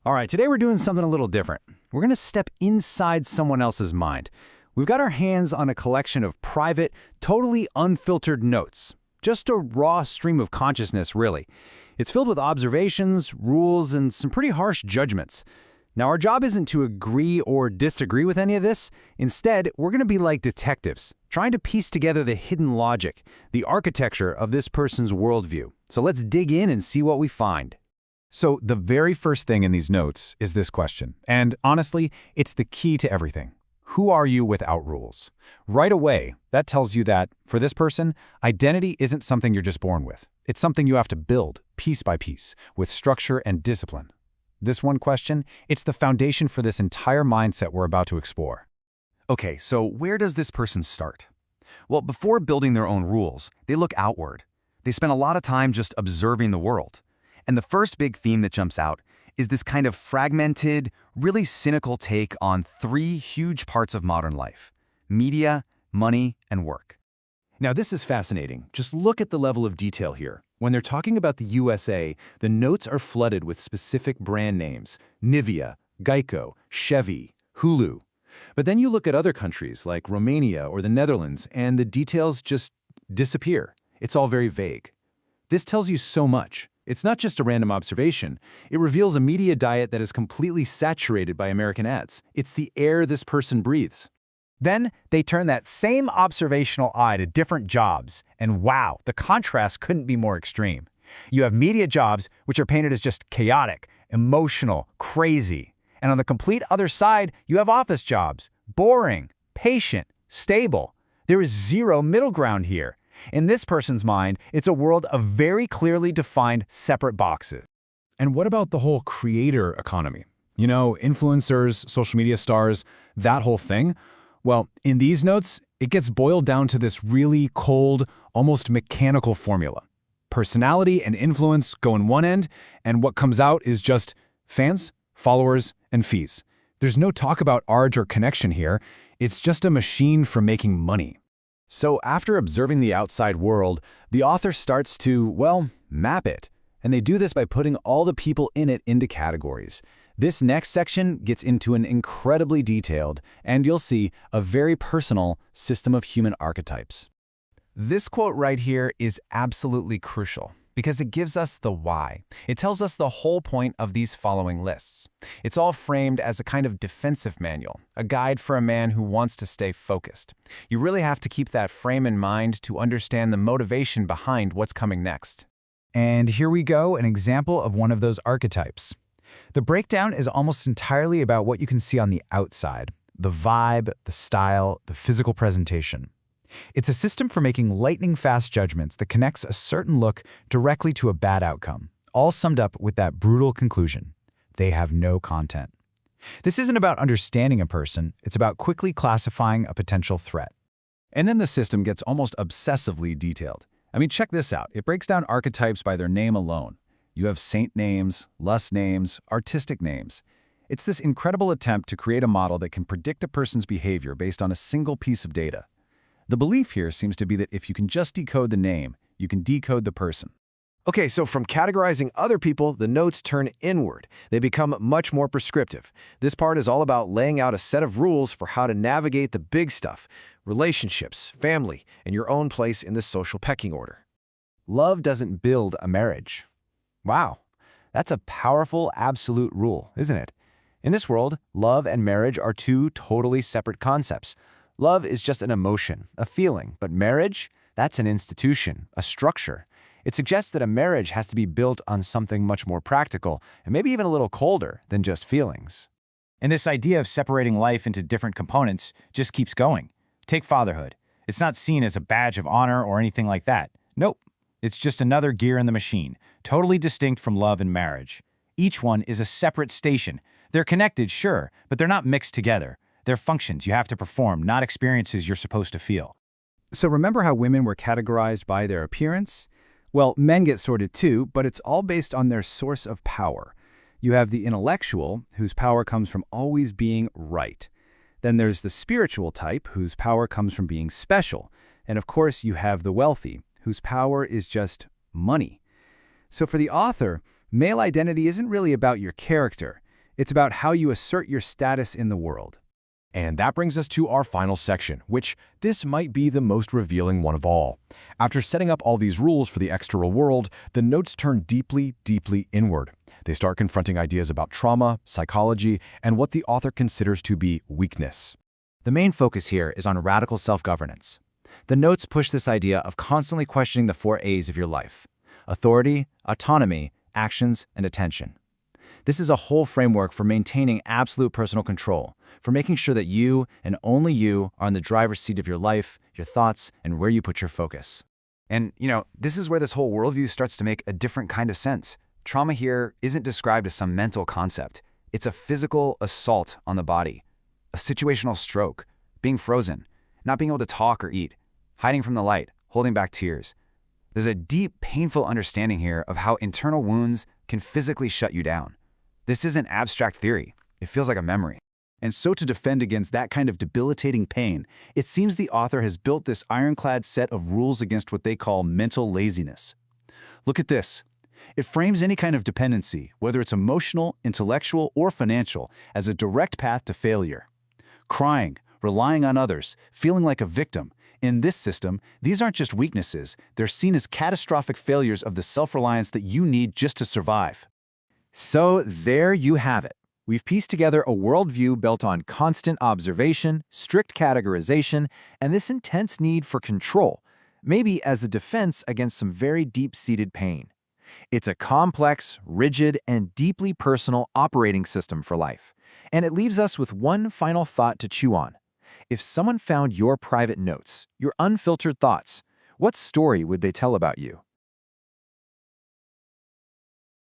All right, today we're doing something a little different. We're going to step inside someone else's mind. We've got our hands on a collection of private, totally unfiltered notes. Just a raw stream of consciousness, really. It's filled with observations, rules, and some pretty harsh judgments. Now, our job isn't to agree or disagree with any of this. Instead, we're going to be like detectives, trying to piece together the hidden logic, the architecture of this person's worldview. So let's dig in and see what we find. So the very first thing in these notes is this question. And honestly, it's the key to everything. Who are you without rules? Right away, that tells you that, for this person, identity isn't something you're just born with. It's something you have to build, piece by piece, with structure and discipline. This one question, it's the foundation for this entire mindset we're about to explore. Okay, so where does this person start? Well, before building their own rules, they look outward. They spend a lot of time just observing the world. And the first big theme that jumps out is this kind of fragmented, really cynical take on three huge parts of modern life: media, money, and work. Now, this is fascinating. Just look at the level of detail here. When they're talking about the USA, the notes are flooded with specific brand names: Nivea, Geico, Chevy, Hulu. But then you look at other countries like Romania or the Netherlands, and the details just disappear. It's all very vague. This tells you so much. It's not just a random observation. It reveals a media diet that is completely saturated by American ads. It's the air this person breathes. Then they turn that same observational eye to different jobs, and wow, the contrast couldn't be more extreme. You have media jobs, which are painted as just chaotic, emotional, crazy. And on the complete other side, you have office jobs, boring, patient, stable. There is zero middle ground here. In this person's mind, it's a world of very clearly defined separate boxes. And what about the whole creator economy? You know, influencers, social media stars, that whole thing? Well, in these notes, it gets boiled down to this really cold, almost mechanical formula. Personality and influence go in one end, and what comes out is just fans, followers, and fees. There's no talk about art or connection here. It's just a machine for making money. So after observing the outside world, the author starts to, well, map it. And they do this by putting all the people in it into categories. This next section gets into an incredibly detailed, and you'll see, a very personal system of human archetypes. This quote right here is absolutely crucial because it gives us the why. It tells us the whole point of these following lists. It's all framed as a kind of defensive manual, a guide for a man who wants to stay focused. You really have to keep that frame in mind to understand the motivation behind what's coming next. And here we go, an example of one of those archetypes. The breakdown is almost entirely about what you can see on the outside, the vibe, the style, the physical presentation. It's a system for making lightning-fast judgments that connects a certain look directly to a bad outcome, all summed up with that brutal conclusion: they have no content. This isn't about understanding a person, it's about quickly classifying a potential threat. And then the system gets almost obsessively detailed. I mean, check this out. It breaks down archetypes by their name alone. You have saint names, lust names, artistic names. It's this incredible attempt to create a model that can predict a person's behavior based on a single piece of data. The belief here seems to be that if you can just decode the name, you can decode the person. Okay, so from categorizing other people, the notes turn inward. They become much more prescriptive. This part is all about laying out a set of rules for how to navigate the big stuff: relationships, family, and your own place in the social pecking order. Love doesn't build a marriage. Wow, that's a powerful absolute rule, isn't it? In this world, love and marriage are two totally separate concepts. Love is just an emotion, a feeling, but marriage, that's an institution, a structure. It suggests that a marriage has to be built on something much more practical and maybe even a little colder than just feelings. And this idea of separating life into different components just keeps going. Take fatherhood. It's not seen as a badge of honor or anything like that. Nope. It's just another gear in the machine, totally distinct from love and marriage. Each one is a separate station. They're connected, sure, but they're not mixed together. They're functions you have to perform, not experiences you're supposed to feel. So remember how women were categorized by their appearance? Well, men get sorted too, but it's all based on their source of power. You have the intellectual, whose power comes from always being right. Then there's the spiritual type, whose power comes from being special. And of course, you have the wealthy, whose power is just money. So for the author, male identity isn't really about your character. It's about how you assert your status in the world. And that brings us to our final section, which this might be the most revealing one of all. After setting up all these rules for the external world, the notes turn deeply, deeply inward. They start confronting ideas about trauma, psychology, and what the author considers to be weakness. The main focus here is on radical self-governance. The notes push this idea of constantly questioning the 4 A's of your life: authority, autonomy, actions, and attention. This is a whole framework for maintaining absolute personal control, for making sure that you and only you are in the driver's seat of your life, your thoughts, and where you put your focus. And, this is where this whole worldview starts to make a different kind of sense. Trauma here isn't described as some mental concept. It's a physical assault on the body, a situational stroke, being frozen, not being able to talk or eat, hiding from the light, holding back tears. There's a deep, painful understanding here of how internal wounds can physically shut you down. This isn't abstract theory. It feels like a memory. And so to defend against that kind of debilitating pain, it seems the author has built this ironclad set of rules against what they call mental laziness. Look at this. It frames any kind of dependency, whether it's emotional, intellectual, or financial, as a direct path to failure. Crying, relying on others, feeling like a victim. In this system, these aren't just weaknesses. They're seen as catastrophic failures of the self-reliance that you need just to survive. So there you have it. We've pieced together a worldview built on constant observation, strict categorization, and this intense need for control, maybe as a defense against some very deep-seated pain. It's a complex, rigid, and deeply personal operating system for life. And it leaves us with one final thought to chew on. If someone found your private notes, your unfiltered thoughts, what story would they tell about you?